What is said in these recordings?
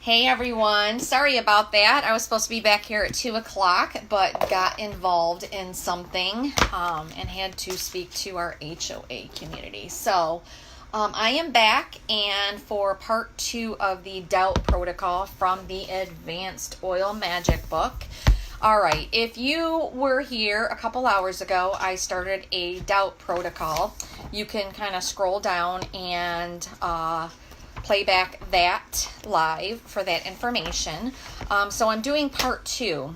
Hey everyone, sorry about that. I was supposed to be back here at 2 o'clock, but got involved in something and had to speak to our HOA community. So I am back, and for part 2 of the DOUT protocol from the Advanced Oil Magic book. All right, if you were here a couple hours ago, I started a DOUT protocol. You can kind of scroll down and play back that live for that information. So I'm doing part 2.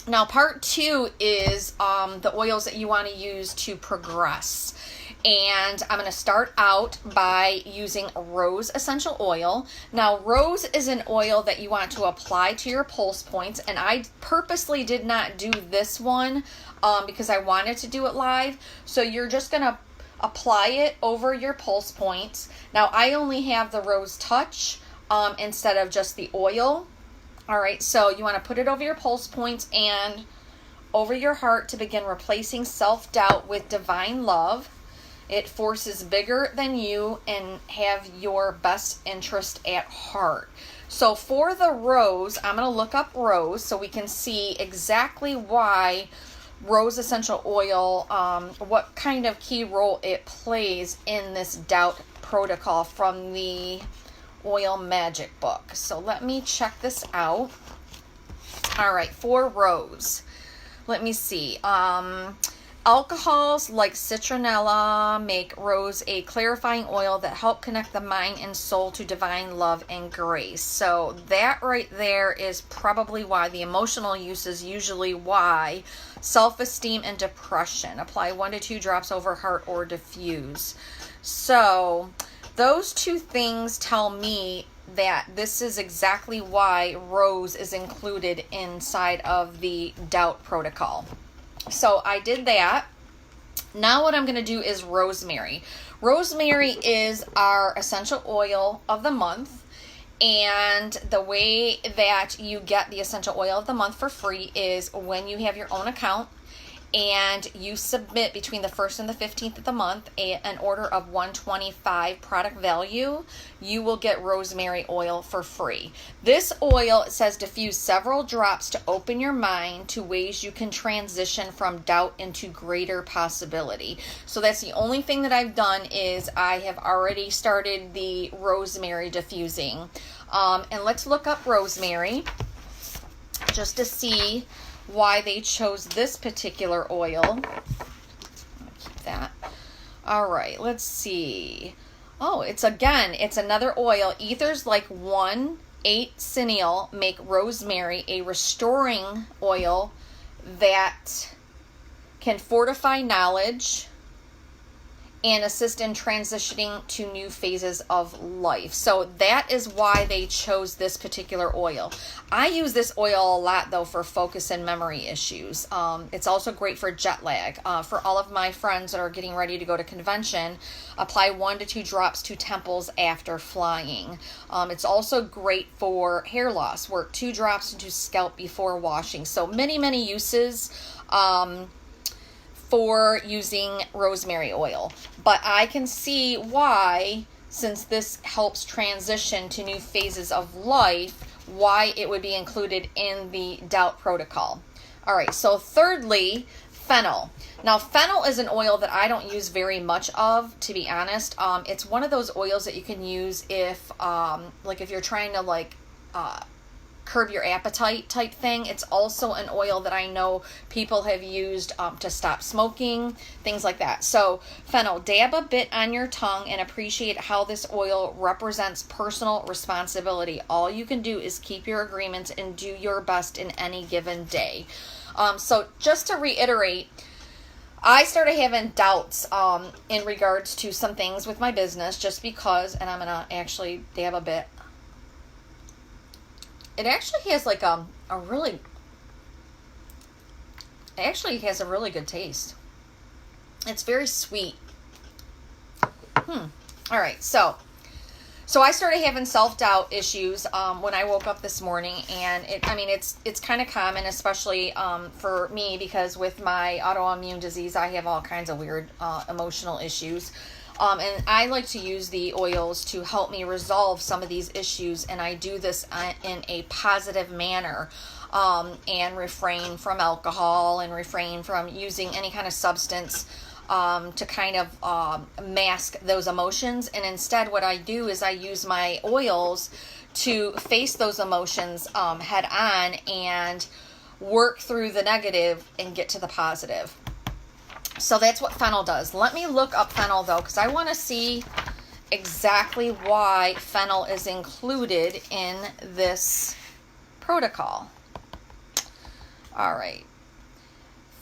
Now part 2 is the oils that you want to use to progress. And I'm going to start out by using rose essential oil. Now rose is an oil that you want to apply to your pulse points, and I purposely did not do this one because I wanted to do it live. So you're just going to apply it over your pulse points. Now I only have the Rose Touch instead of just the oil. All right, so you want to put it over your pulse points and over your heart to begin replacing self-doubt with divine love. It forces bigger than you and have your best interest at heart. So for the rose, I'm going to look up rose so we can see exactly why rose essential oil, what kind of key role it plays in this DOUT protocol from the Oil Magic book. So let me check this out. All right, for rose, let me see. Alcohols like citronella make rose a clarifying oil that help connect the mind and soul to divine love and grace. So that right there is probably why the emotional use is usually why self-esteem and depression. Apply 1 to 2 drops over heart or diffuse. So those two things tell me that this is exactly why rose is included inside of the DOUT protocol. So I did that. Now what I'm going to do is rosemary. Rosemary is our essential oil of the month. And the way that you get the essential oil of the month for free is when you have your own account and you submit between the 1st and the 15th of the month an order of $125 product value, you will get rosemary oil for free. This oil, it says, diffuse several drops to open your mind to ways you can transition from doubt into greater possibility. So that's the only thing that I've done is I have already started the rosemary diffusing. And let's look up rosemary just to see why they chose this particular oil. I'm gonna keep that. All right, let's see. Oh, it's another oil. Ethers like 1,8-cineal make rosemary a restoring oil that can fortify knowledge and assist in transitioning to new phases of life. So that is why they chose this particular oil. I use this oil a lot though for focus and memory issues. It's also great for jet lag. For all of my friends that are getting ready to go to convention, apply 1 to 2 drops to temples after flying. It's also great for hair loss. Work 2 drops into scalp before washing. So many uses for using rosemary oil. But I can see why, since this helps transition to new phases of life, why it would be included in the DOUT protocol. All right, so thirdly, fennel. Now, fennel is an oil that I don't use very much of, to be honest. It's one of those oils that you can use if, if you're trying to, curb your appetite type thing. It's also an oil that I know people have used to stop smoking, things like that. So fennel, dab a bit on your tongue and appreciate how this oil represents personal responsibility. All you can do is keep your agreements and do your best in any given day. So just to reiterate, I started having doubts in regards to some things with my business just because, and I'm going to actually dab a bit. It actually has like a really good taste. It's very sweet. All right, so I started having self-doubt issues when I woke up this morning, and it's kind of common, especially for me, because with my autoimmune disease, I have all kinds of weird emotional issues. And I like to use the oils to help me resolve some of these issues, and I do this in a positive manner, and refrain from alcohol and refrain from using any kind of substance to kind of mask those emotions. And instead what I do is I use my oils to face those emotions head on and work through the negative and get to the positive. So that's what fennel does. Let me look up fennel though, because I want to see exactly why fennel is included in this protocol. All right.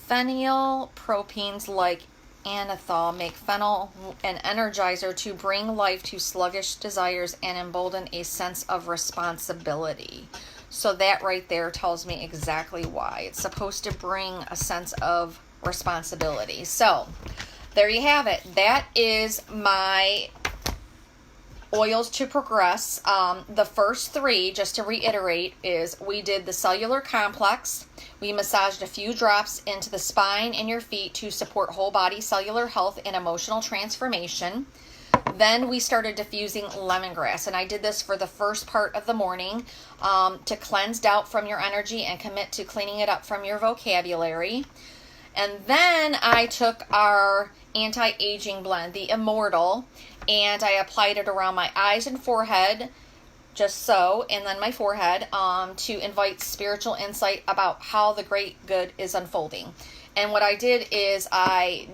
Phenylpropenes like anethol make fennel an energizer to bring life to sluggish desires and embolden a sense of responsibility. So that right there tells me exactly why. It's supposed to bring a sense of responsibility. So there you have it. That is my oils to progress. The first three, just to reiterate, is we did the Cellular Complex. We massaged a few drops into the spine and your feet to support whole body cellular health and emotional transformation. Then we started diffusing lemongrass, and I did this for the first part of the morning to cleanse doubt from your energy and commit to cleaning it up from your vocabulary. And then I took our anti-aging blend, the Immortelle, and I applied it around my eyes and forehead, just so, and then my forehead, to invite spiritual insight about how the great good is unfolding. And what I did is I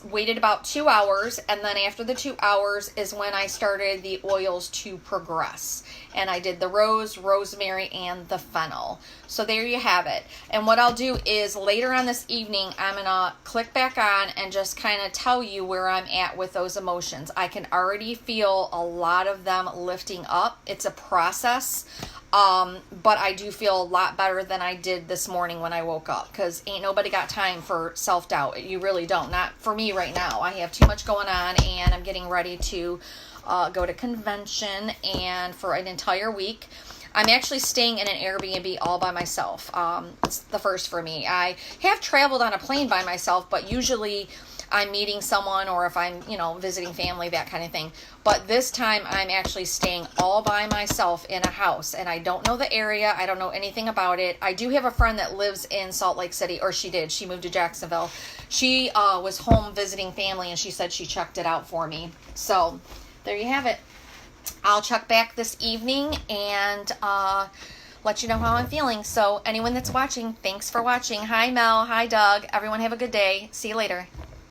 waited about 2 hours, and then after the 2 hours is when I started the oils to progress. And I did the rose, rosemary, and the fennel. So there you have it. And what I'll do is later on this evening, I'm going to click back on and just kind of tell you where I'm at with those emotions. I can already feel a lot of them lifting up. It's a process. But I do feel a lot better than I did this morning when I woke up, because ain't nobody got time for self-doubt. You really don't. Not for me right now. I have too much going on, and I'm getting ready to go to convention and for an entire week. I'm actually staying in an Airbnb all by myself. It's the first for me. I have traveled on a plane by myself, but usually I'm meeting someone, or if I'm, visiting family, that kind of thing. But this time I'm actually staying all by myself in a house, and I don't know the area. I don't know anything about it. I do have a friend that lives in Salt Lake City, or she did. She moved to Jacksonville. She was home visiting family, and she said she checked it out for me. So there you have it. I'll check back this evening and let you know how I'm feeling. So anyone that's watching, thanks for watching. Hi Mel, hi Doug. Everyone have a good day. See you later.